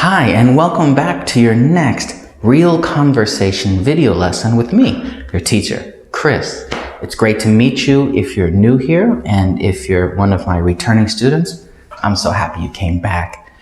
Hi, and welcome back to your next Real Conversation video lesson with me, your teacher, Chris. It's great to meet you if you're new here, and if you're one of my returning students, I'm so happy you came back.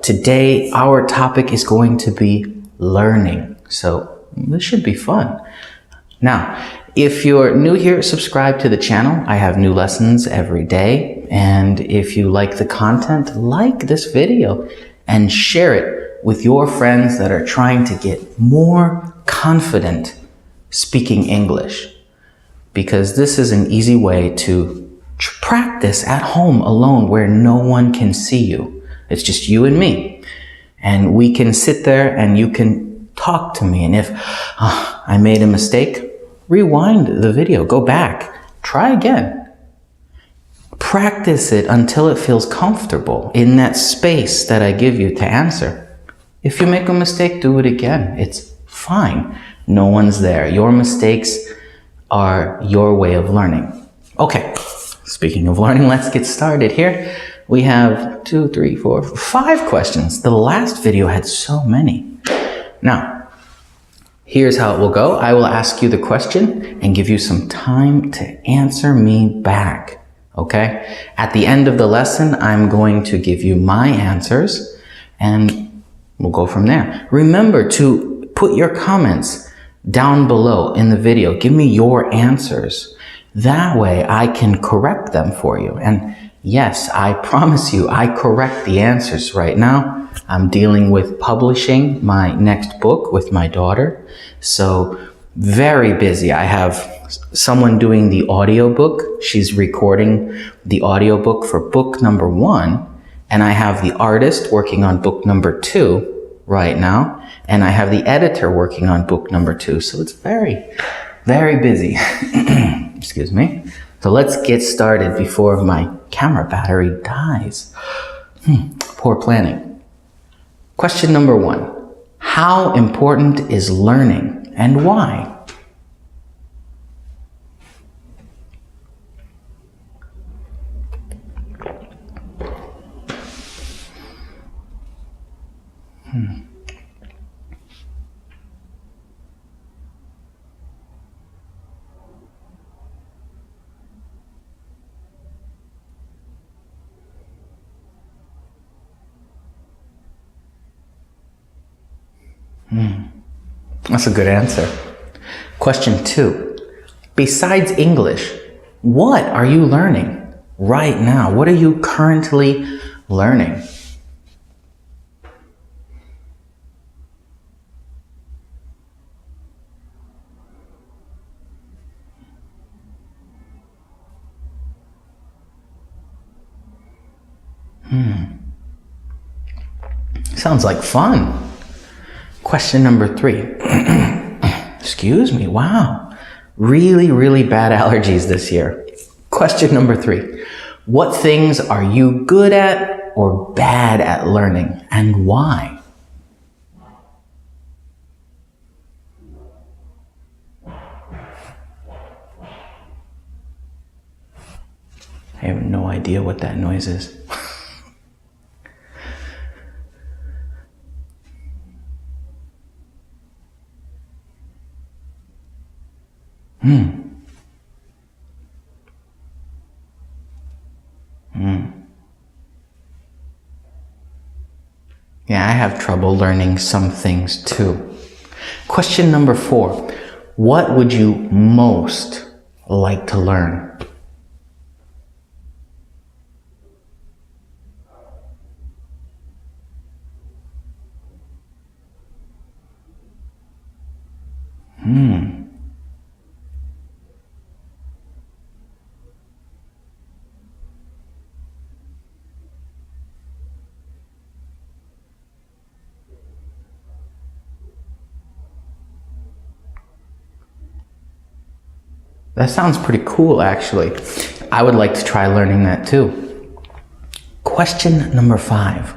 Today, our topic is going to be learning, so this should be fun. Now, if you're new here, subscribe to the channel. I have new lessons every day, and if you like the content, like this video and share it with your friends that are trying to get more confident speaking English, because this is an easy way to practice at home alone where no one can see you. It's just you and me, and we can sit there and you can talk to me, and if I made a mistake, rewind the video, go back, try again. Practice it until it feels comfortable in that space that I give you to answer. If you make a mistake, do it again. It's fine. No one's there. Your mistakes are your way of learning. Okay, speaking of learning, let's get started here. We have 2, 3, 4, 5 questions. The last video had so many. Now, here's how it will go. I will ask you the question and give you some time to answer me back. Okay? At the end of the lesson, I'm going to give you my answers and we'll go from there. Remember to put your comments down below in the video. Give me your answers. That way I can correct them for you. And yes, I promise you, I correct the answers right now. I'm dealing with publishing my next book with my daughter. So very busy. I have someone doing the audiobook. She's recording the audiobook for book number 1. And I have the artist working on book number 2 right now. And I have the editor working on book number 2. So it's very, very busy. Excuse me. So let's get started before my camera battery dies. Poor planning. Question number 1. How important is learning and why? That's a good answer. Question 2. Besides English, what are you learning right now? What are you currently learning? Sounds like fun. Question number 3. Excuse me, wow. Really, really bad allergies this year. Question number 3. What things are you good at or bad at learning, and why? I have no idea what that noise is. Yeah, I have trouble learning some things too. Question number 4. What would you most like to learn? That sounds pretty cool, actually. I would like to try learning that too. Question number 5.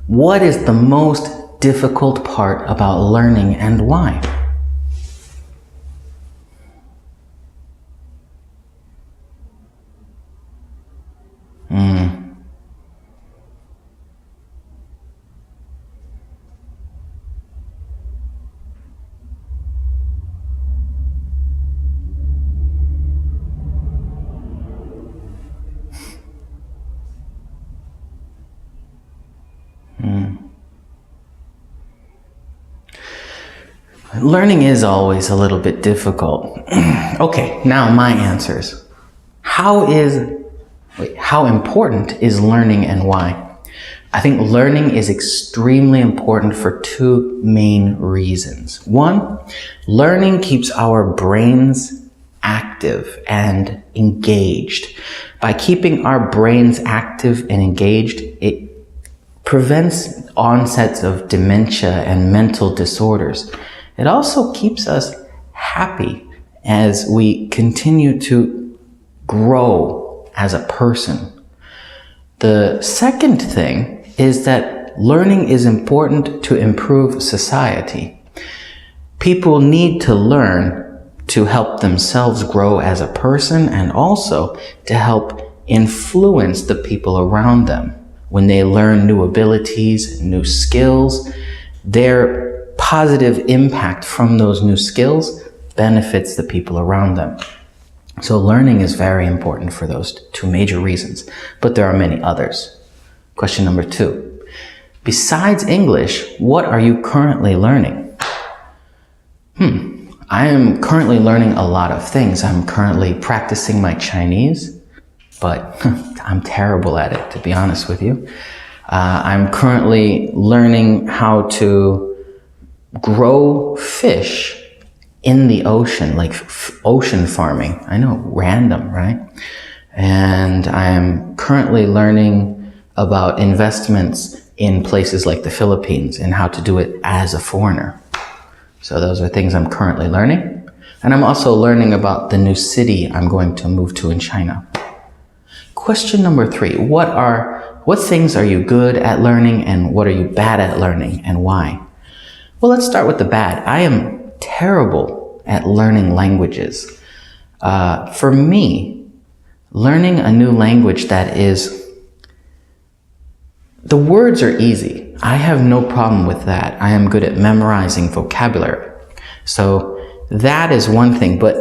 What is the most difficult part about learning and why? Learning is always a little bit difficult. Okay, now my answers. How important is learning and why? I think learning is extremely important for two main reasons. One, learning keeps our brains active and engaged. By keeping our brains active and engaged, it prevents onsets of dementia and mental disorders. It also keeps us happy as we continue to grow as a person. The second thing is that learning is important to improve society. People need to learn to help themselves grow as a person and also to help influence the people around them. When they learn new abilities, new skills, their positive impact from those new skills benefits the people around them. So learning is very important for those two major reasons, but there are many others. Question number 2. Besides English, what are you currently learning? I am currently learning a lot of things. I'm currently practicing my Chinese, but I'm terrible at it, to be honest with you. I'm currently learning how to grow fish in the ocean, like ocean farming. I know, random, right? And I'm currently learning about investments in places like the Philippines and how to do it as a foreigner. So those are things I'm currently learning. And I'm also learning about the new city I'm going to move to in China. Question number 3, what things are you good at learning and what are you bad at learning and why? Well, let's start with the bad. I am terrible at learning languages. For me, learning a new language the words are easy. I have no problem with that. I am good at memorizing vocabulary. So that is one thing, but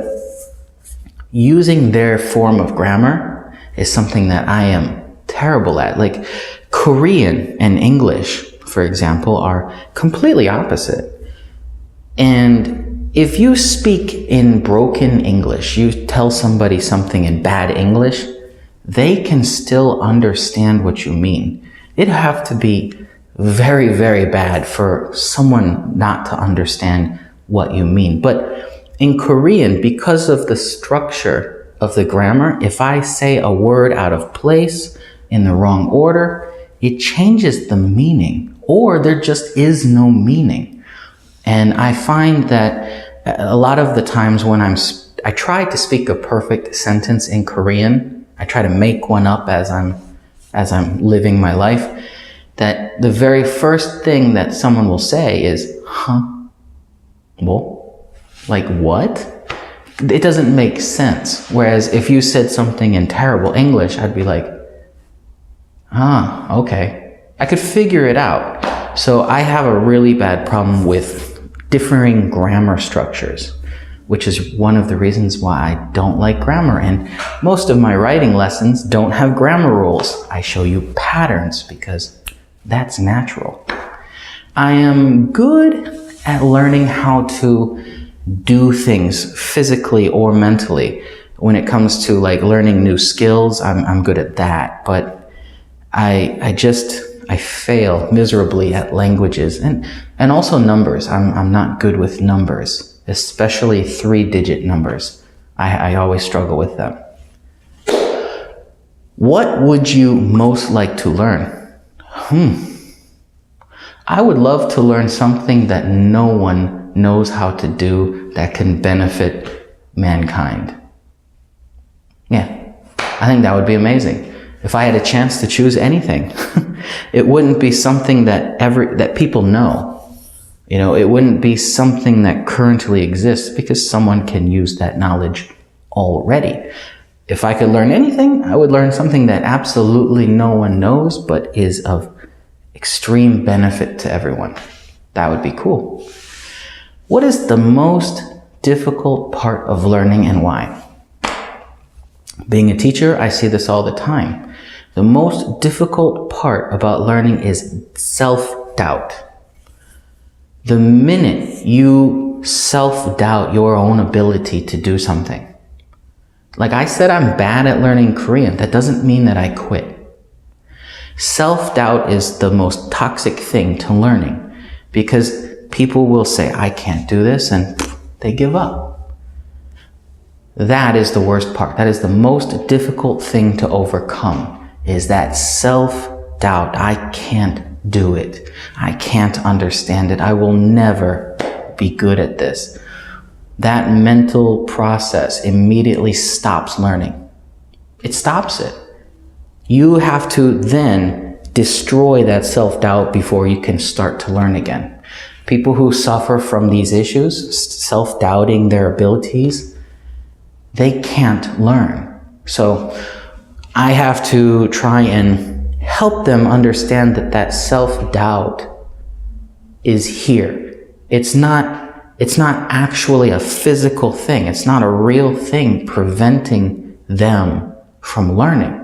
using their form of grammar is something that I am terrible at. Like Korean and English, for example, are completely opposite. And if you speak in broken English, you tell somebody something in bad English, they can still understand what you mean. It'd have to be very, very bad for someone not to understand what you mean. But in Korean, because of the structure of the grammar, if I say a word out of place in the wrong order, it changes the meaning, or there just is no meaning. And I find that a lot of the times when I try to speak a perfect sentence in Korean, I try to make one up as I'm living my life, that the very first thing that someone will say is, huh? Well, like what? It doesn't make sense. Whereas if you said something in terrible English, I'd be like, okay. I could figure it out. So I have a really bad problem with differing grammar structures, which is one of the reasons why I don't like grammar. And most of my writing lessons don't have grammar rules. I show you patterns because that's natural. I am good at learning how to do things physically or mentally. When it comes to like learning new skills, I'm good at that. But I fail miserably at languages and also numbers. I'm not good with numbers, especially 3-digit numbers. I always struggle with them. What would you most like to learn? I would love to learn something that no one knows how to do that can benefit mankind. Yeah, I think that would be amazing. If I had a chance to choose anything, it wouldn't be something that people know. You know, it wouldn't be something that currently exists because someone can use that knowledge already. If I could learn anything, I would learn something that absolutely no one knows but is of extreme benefit to everyone. That would be cool. What is the most difficult part of learning and why? Being a teacher, I see this all the time. The most difficult part about learning is self-doubt. The minute you self-doubt your own ability to do something. Like I said, I'm bad at learning Korean. That doesn't mean that I quit. Self-doubt is the most toxic thing to learning because people will say, I can't do this, and they give up. That is the worst part. That is the most difficult thing to overcome, is that self-doubt. I can't do it. I can't understand it. I will never be good at this. That mental process immediately stops learning. It stops it. You have to then destroy that self-doubt before you can start to learn again. People who suffer from these issues, self-doubting their abilities, they can't learn. So I have to try and help them understand that that self-doubt is here. It's not actually a physical thing. It's not a real thing preventing them from learning.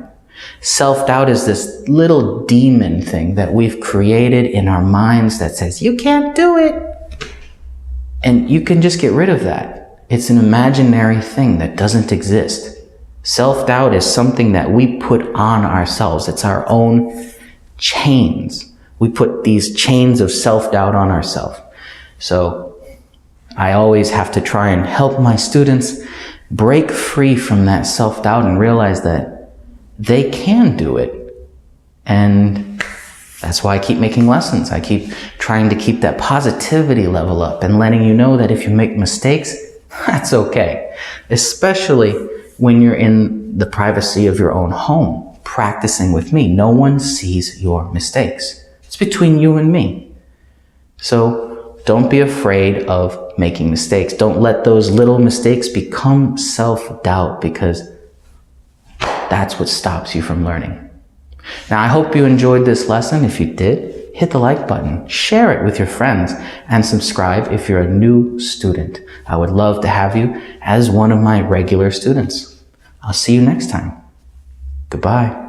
Self-doubt is this little demon thing that we've created in our minds that says, you can't do it. And you can just get rid of that. It's an imaginary thing that doesn't exist. Self-doubt is something that we put on ourselves. It's our own chains. We put these chains of self-doubt on ourselves. So I always have to try and help my students break free from that self-doubt and realize that they can do it. And that's why I keep making lessons. I keep trying to keep that positivity level up and letting you know that if you make mistakes, that's okay. Especially when you're in the privacy of your own home, practicing with me. No one sees your mistakes. It's between you and me. So don't be afraid of making mistakes. Don't let those little mistakes become self-doubt, because that's what stops you from learning. Now, I hope you enjoyed this lesson. If you did, hit the like button, share it with your friends, and subscribe if you're a new student. I would love to have you as one of my regular students. I'll see you next time. Goodbye.